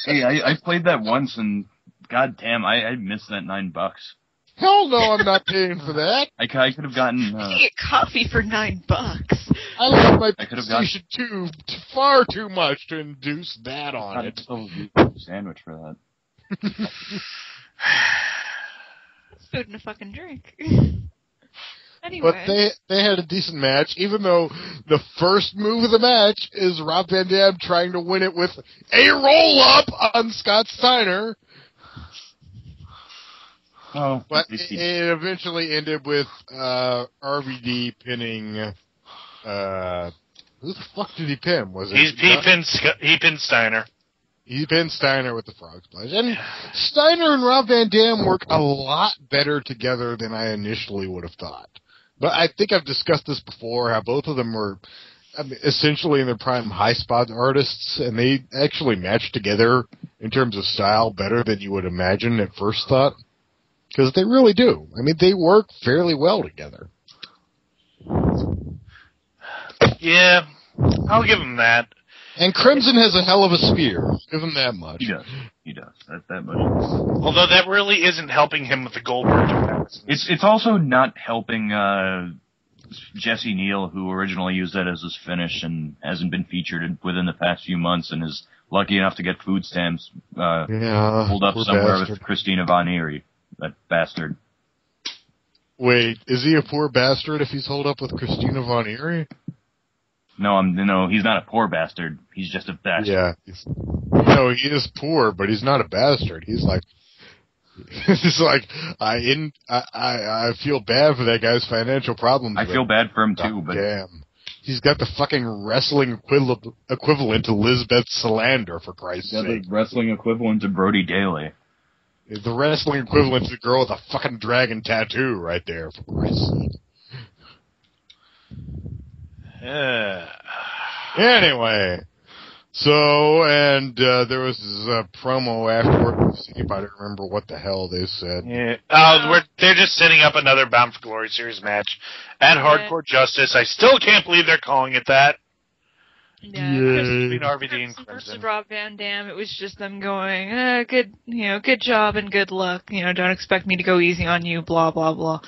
Hey, I played that once and... God damn, I missed that $9. Hell no, I'm not paying for that. I could have gotten... You can get coffee for $9. I love my PlayStation 2 far too much to induce that on it. A sandwich for that. Food and a fucking drink. Anyway. But they had a decent match, even though the first move of the match is Rob Van Dam trying to win it with a roll-up on Scott Steiner. Oh, but it eventually ended with RVD pinning. Who the fuck did he pin? Was it? He pinned Steiner. He pinned Steiner with the frog splash. And Steiner and Rob Van Dam work a lot better together than I initially would have thought. But I think I've discussed this before, how both of them were essentially in their prime high spot artists, and they actually match together in terms of style better than you would imagine at first thought. Because they really do. I mean, they work fairly well together. Yeah, I'll give him that. And Crimson has a hell of a spear. Give him that much. He does. That much. Although that really isn't helping him with the Goldberg comparisons. It's also not helping Jesse Neal, who originally used that as his finish and hasn't been featured within the past few months and is lucky enough to get food stamps pulled up somewhere with Christina Von Eerie. That bastard. Wait, is he a poor bastard if he's holed up with Christina Von Eerie? No, he's not a poor bastard. He's just a bastard. Yeah. No, he is poor, but he's not a bastard. He's like, I feel bad for that guy's financial problems. I feel bad for him too, but damn. He's got the fucking wrestling equivalent to Lisbeth Salander, for Christ's sake. The wrestling equivalent to Brody Daly. The wrestling equivalent to the girl with a fucking dragon tattoo right there, for Christ's sake. Anyway, so, and there was a promo afterward. See if I don't remember what the hell they said. Yeah. They're just setting up another Bound for Glory series match at Hardcore Justice. I still can't believe they're calling it that. Yeah, between RVD and Crimson. Rob Van Dam, it was just them going, good job and good luck. Don't expect me to go easy on you, blah, blah, blah.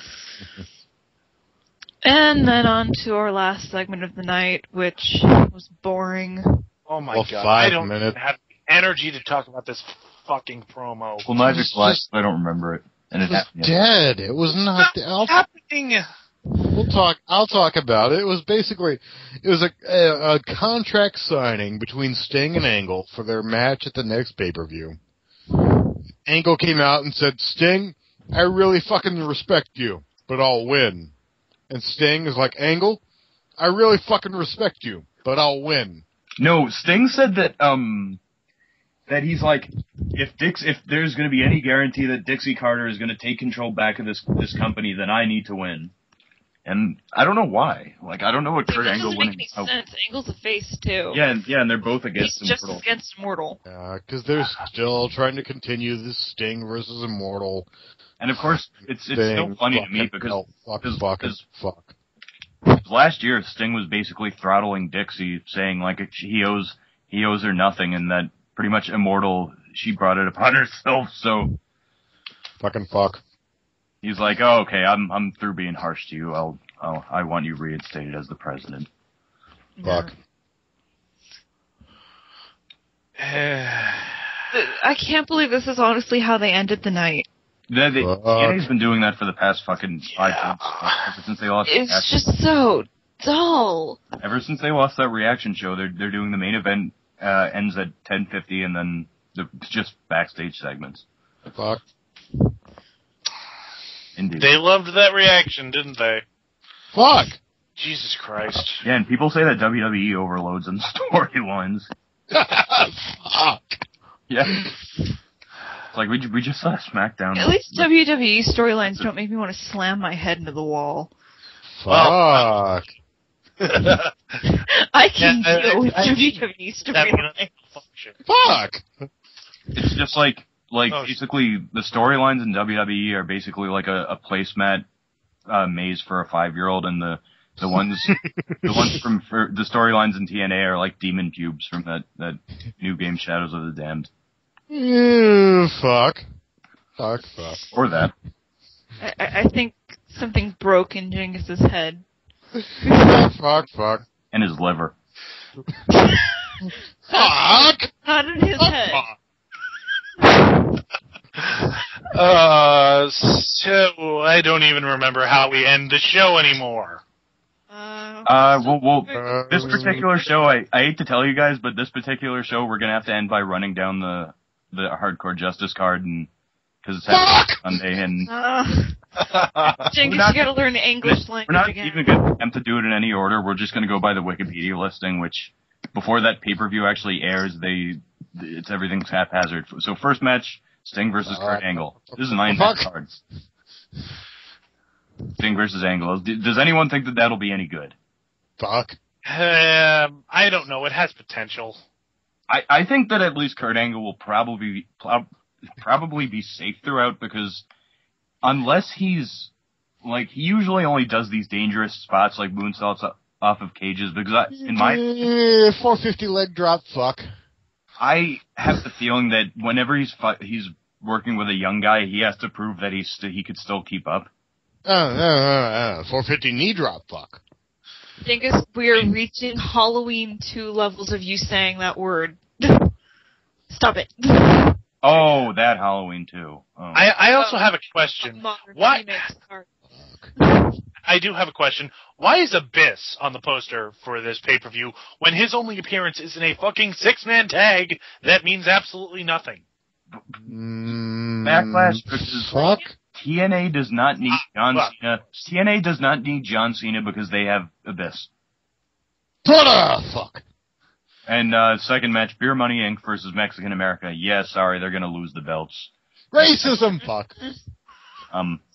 And then on to our last segment of the night, which was boring. Oh my god, I don't have the energy to talk about this fucking promo. Well, Nigel Glass, I don't remember it. And it was dead. It was not happening. I'll talk about it. It was basically, a contract signing between Sting and Angle for their match at the next pay-per-view. Angle came out and said, Sting, I really fucking respect you, but I'll win. And Sting is like, Angle, I really fucking respect you, but I'll win. No, Sting said that that he's like, if there's going to be any guarantee that Dixie Carter is going to take control back of this company, then I need to win. And I don't know why. Like, I don't know what Kurt Angle winning. It doesn't make any sense. Angle's a face, too. Yeah, and they're both against He's Immortal. just against Immortal. Yeah, because they're still trying to continue this Sting versus Immortal. And of course, it's still funny to me because fuck. Last year, Sting was basically throttling Dixie, saying like he owes her nothing, and that pretty much Immortal, she brought it upon herself. So fucking fuck. He's like, oh, okay, I'm through being harsh to you. I want you reinstated as the president. Fuck. I can't believe this is honestly how they ended the night. TNA's been doing that for the past fucking 5 months. Ever since they lost. It's just so dull. Ever since they lost that reaction show, they're doing the main event ends at 10:50, and then just backstage segments. Fuck. Indeed. They loved that reaction, didn't they? Fuck. Jesus Christ. Yeah, and people say that WWE overloads in storylines. Fuck. Yeah. It's like, we just saw SmackDown. At least WWE storylines don't make me want to slam my head into the wall. Fuck. I can deal with WWE storylines. Fuck. It's just like basically the storylines in WWE are basically like a placemat maze for a 5-year-old, and the ones from the storylines in TNA are like demon pubes from that new game Shadows of the Damned. Fuck. Or that. I think something broke in Jingus's head. Fuck. And his liver. Fuck. Not in his head. So I don't even remember how we end the show anymore. This particular show, I hate to tell you guys, but this particular show we're gonna have to end by running down the Hardcore Justice card, and because it's happening Sunday, and Jingus, you gotta learn English language. We're not again. even gonna attempt to do it in any order. We're just gonna go by the Wikipedia listing, which before that pay-per-view actually airs, everything's haphazard. So first match, Sting versus Kurt Angle. This is 9 cards. Sting versus Angle. Does anyone think that that'll be any good? Fuck. I don't know. It has potential. I think that at least Kurt Angle will probably be safe throughout, because unless he's like, he usually only does these dangerous spots like moonsaults off of cages, because in my 450 leg drop. Fuck. I have the feeling that whenever he's working with a young guy, he has to prove that he could still keep up. 450 knee drop. Fuck. Jingus, we're reaching Halloween 2 levels of you saying that word. Stop it. Oh, that Halloween 2. Oh. I also have a question. Why? I do have a question. Why is Abyss on the poster for this pay-per-view when his only appearance is in a fucking 6-man tag that means absolutely nothing? Backlash because fuck. TNA does not need John Cena. TNA does not need John Cena because they have Abyss. Fuck. And second match, Beer Money Inc. versus Mexican America. Yeah, sorry, they're gonna lose the belts. Racism. Fuck.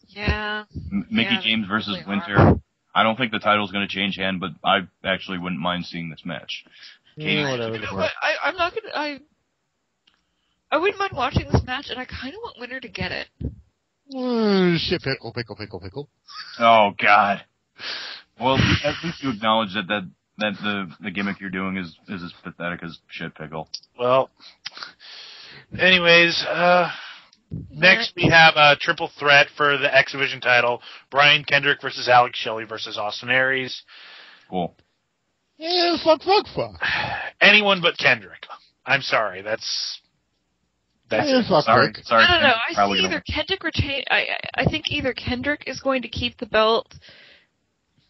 Yeah. Mickey James versus Winter. I don't think the title's gonna change hand, but I actually wouldn't mind seeing this match. Whatever. You know what? I'm not gonna. I wouldn't mind watching this match, and I kind of want Winter to get it. Shit, pickle. Oh God. Well, at least you acknowledge that the gimmick you're doing is as pathetic as shit, pickle. Well, anyways, next we have a triple threat for the X Division title: Brian Kendrick versus Alex Shelley versus Austin Aries. Cool. Yeah, fuck. Anyone but Kendrick. I'm sorry. That's yeah, fuck. Sorry. I don't know. I see either Kendrick retain. I think either Kendrick is going to keep the belt,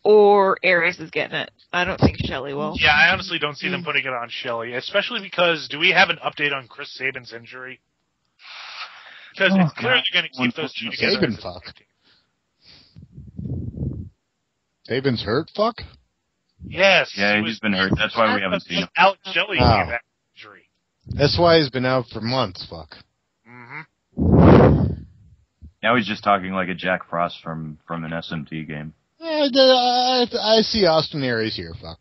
or Aries is getting it. I don't think Shelley will. Yeah, I honestly don't see them putting it on Shelley, especially because do we have an update on Chris Sabin's injury? Because it's clear they're going to keep those two together. Sabin, fuck. Fabian's hurt, fuck? Yes. Yeah, he's been hurt. That's why we haven't seen him. Out Joey Oh. that injury. That's why he's been out for months, fuck. Mm-hmm. Now he's just talking like a Jack Frost from an SMT game. I see Austin Aries here, fuck.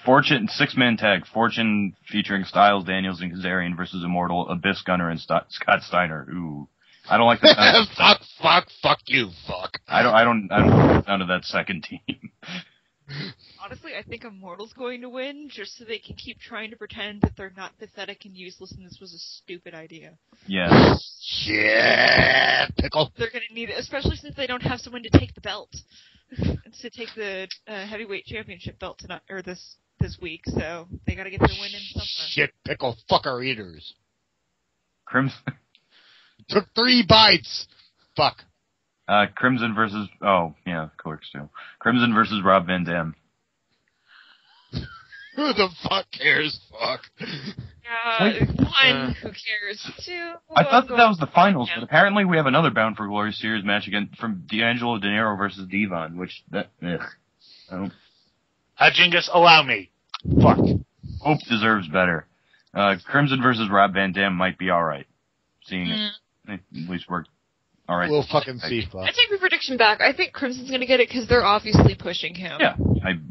Fortune, 6-man tag. Fortune featuring Styles, Daniels, and Kazarian versus Immortal, Abyss, Gunner, and Scott Steiner. Ooh. I don't like the fuck you, fuck. I don't like the sound of that second team. Honestly, I think Immortal's going to win just so they can keep trying to pretend that they're not pathetic and useless and this was a stupid idea. Yeah. Shit, pickle. They're going to need it, especially since they don't have someone to take the belt. To take the heavyweight championship belt tonight, or this week, so they got to get their win in somewhere. Shit, pickle fucker eaters. Crimson. Took 3 bites. Fuck. Crimson versus, oh, yeah, Clerks too. Crimson versus Rob Van Dam. Who the fuck cares? Fuck. One, who cares? Two, I thought that was the finals, but apparently we have another Bound for Glory series match again from D'Angelo De Niro versus Devon, which, Jingus, allow me. Fuck. Hope deserves better. Crimson versus Rob Van Dam might be alright. Seeing it. At least we're alright. We'll fucking see, fuck. I take my prediction back. I think Crimson's going to get it because they're obviously pushing him. Yeah,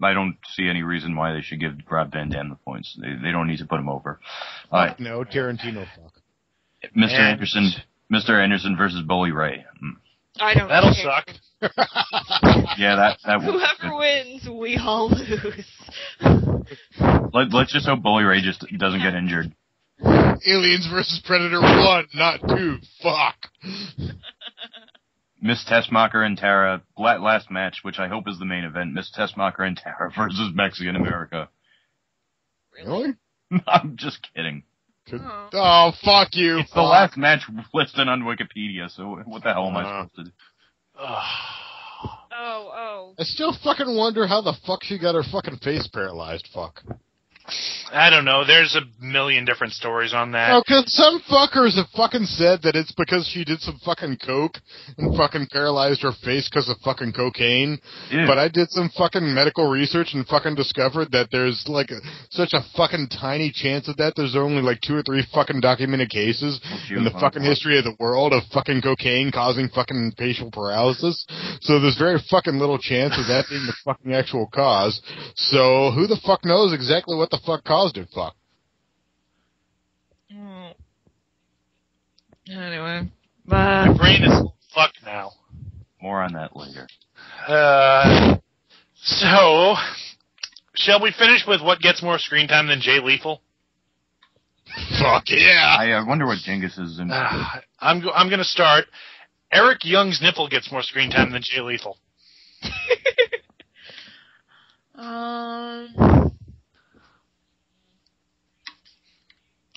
I don't see any reason why they should give Rob Van Dam the points. They don't need to put him over. No, Tarantino, fuck. Mr. Anderson versus Bully Ray. I don't That'll care. suck. Yeah, that Whoever wins, we all lose. Let's just hope Bully Ray just doesn't get injured. Aliens versus Predator 1, not 2. Fuck. Miss Tessmacher and Tara, last match, which I hope is the main event. Miss Tessmacher and Tara versus Mexican America. Really? I'm just kidding. Oh, fuck you. It's the last match listed on Wikipedia, so what the hell am I supposed to do? Oh. I still fucking wonder how the fuck she got her fucking face paralyzed, fuck. I don't know. There's a million different stories on that. Oh, cause some fuckers have fucking said that it's because she did some fucking coke and fucking paralyzed her face because of fucking cocaine. Ew. But I did some fucking medical research and fucking discovered that there's like such a fucking tiny chance of that. There's only like 2 or 3 fucking documented cases in the fucking history of the world of fucking cocaine causing fucking facial paralysis. So there's very fucking little chance of that being the fucking actual cause. So who the fuck knows exactly what the fuck caused it, fuck. Anyway. My brain is fucked now. More on that later. So, shall we finish with what gets more screen time than Jay Lethal? Fuck yeah! I wonder what Jingus is in. I'm going to start. Eric Young's nipple gets more screen time than Jay Lethal.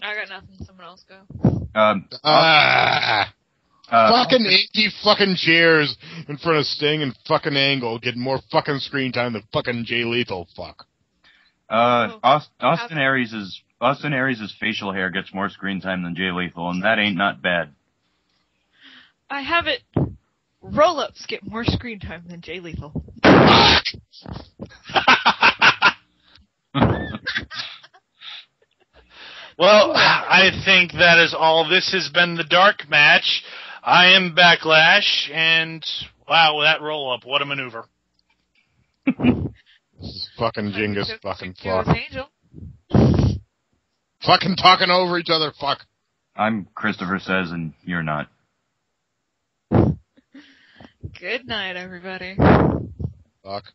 I got nothing. Someone else go. Fucking 80 fucking chairs in front of Sting and fucking Angle get more fucking screen time than fucking Jay Lethal, fuck. Austin Aries' facial hair gets more screen time than Jay Lethal, and that ain't not bad. I have it. Roll-ups get more screen time than Jay Lethal. Well, I think that is all. This has been the Dark Match. I am Backlash, and wow, that roll-up, what a maneuver. This is fucking Jingus, fucking fuck. Angel. Fucking talking over each other, fuck. I'm Christopher Says, and you're not. Good night, everybody. Fuck.